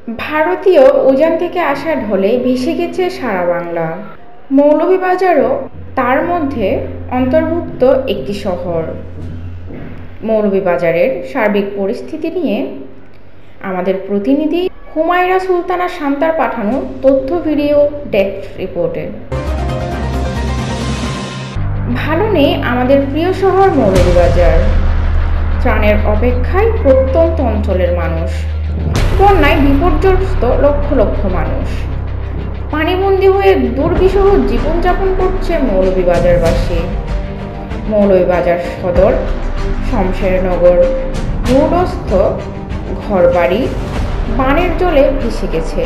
ভারতীয় উজান থেকে আসা ঢলে ভেসে গেছে সারা বাংলা। মৌলভীবাজারও তার মধ্যে অন্তর্ভুক্ত একটি শহর। মৌলভীবাজারের সার্বিক পরিস্থিতি নিয়ে আমাদের প্রতিনিধি হুমায়রা সুলতানা শান্তার পাঠানো তথ্য ভিডিও ডেস্ক রিপোর্টে। ভালো নেই আমাদের প্রিয় শহর মৌলভীবাজার। ত্রাণের অপেক্ষায় প্রত্যন্ত অঞ্চলের মানুষ, বন্যায় বিপর্যস্ত লক্ষ লক্ষ মানুষ, পানিবন্দী হয়ে দুর্বিষহ জীবনযাপন করছে মৌলভীবাজারবাসী। মৌলভীবাজার সদর, শমশেরনগর রোডস্থ ঘরবাড়ি বানের জলে ভেসে গেছে।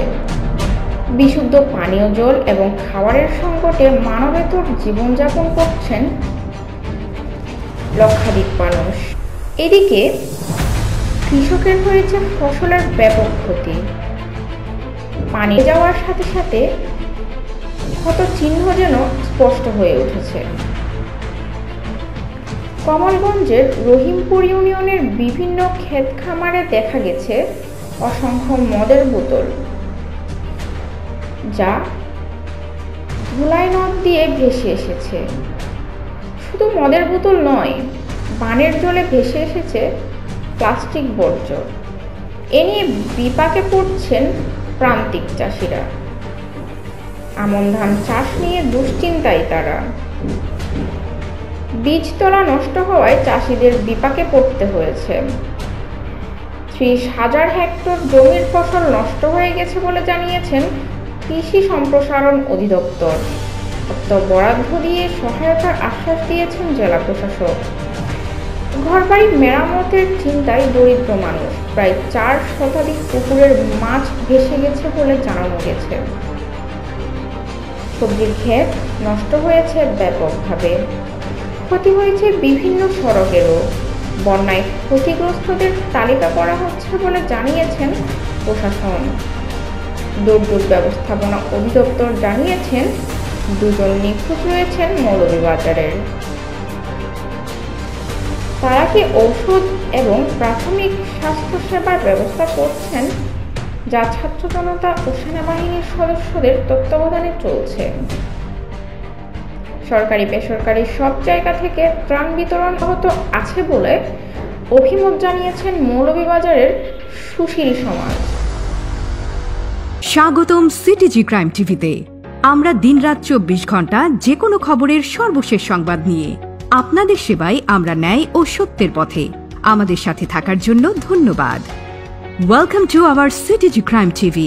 বিশুদ্ধ পানীয় জল এবং খাবারের সংকটে মানবেতর জীবনযাপন করছেন লক্ষাধিক মানুষ। এদিকে কৃষকের হয়েছে ফসলের ব্যাপক ক্ষতি। পানি যাওয়ার সাথে সাথে ক্ষত চিহ্ন যেন স্পষ্ট হয়ে উঠেছে। কমলগঞ্জের রহিমপুর ইউনিয়নের বিভিন্ন ক্ষেত খামারে দেখা গেছে অসংখ্য মদের বোতল, যা ধুলাই নদ দিয়ে ভেসে এসেছে। শুধু মদের বোতল নয়, বানের জলে ভেসে এসেছে প্লাস্টিক বর্জ্য। এ নিয়ে বিপাকে পড়ছেন প্রান্তিক চাষিরা। আমন ধান চাষ নিয়ে দুশ্চিন্তায় তারা। বীজতলা নষ্ট হওয়ায় চাষিদের বিপাকে পড়তে হয়েছে। 30,000 হেক্টর জমির ফসল নষ্ট হয়ে গেছে বলে জানিয়েছেন কৃষি সম্প্রসারণ অধিদপ্তর। অর্থ বরাদ্দ দিয়ে সহায়তার আশ্বাস দিয়েছেন জেলা প্রশাসক। ঘরবাড়ি মেরামতের চিন্তায় দরিদ্র মানুষ। প্রায় 4 শতাধিক পুকুরের মাছ ভেসে গেছে বলে জানানো গেছে। সবজির ক্ষেত নষ্ট হয়েছে ব্যাপকভাবে। ক্ষতি হয়েছে বিভিন্ন সড়কেরও। বন্যায় ক্ষতিগ্রস্তদের তালিকা করা হচ্ছে বলে জানিয়েছেন প্রশাসন। দুর্যোগ ব্যবস্থাপনা অধিদপ্তর জানিয়েছেন 2 জন নিখোঁজ রয়েছেন মৌলভীবাজারের। তারা কি ঔষধ এবং প্রাথমিক স্বাস্থ্যসেবার ব্যবস্থা করছেন, যা ছাত্র জনতা ও সেনাবাহিনীর সদস্যদের তত্ত্বাবধানে চলছে। সরকারি বেসরকারি সব জায়গা থেকে ত্রাণ বিতরণ অব্যাহত আছে বলে অভিমত জানিয়েছেন মৌলভীবাজারের সুশীল সমাজ। স্বাগতম সিটিজি ক্রাইম টিভিতে। আমরা দিনরাত 24 ঘন্টা যে কোনো খবরের সর্বশেষ সংবাদ নিয়ে আপনাদের সেবায় আমরা ন্যায় ও সত্যের পথে। আমাদের সাথে থাকার জন্য ধন্যবাদ। Welcome to our CTG Crime TV.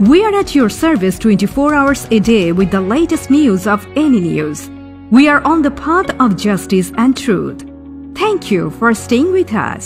We are at your service 24 hours a day with the latest news of any news. We are on the path of justice and truth. Thank you for staying with us.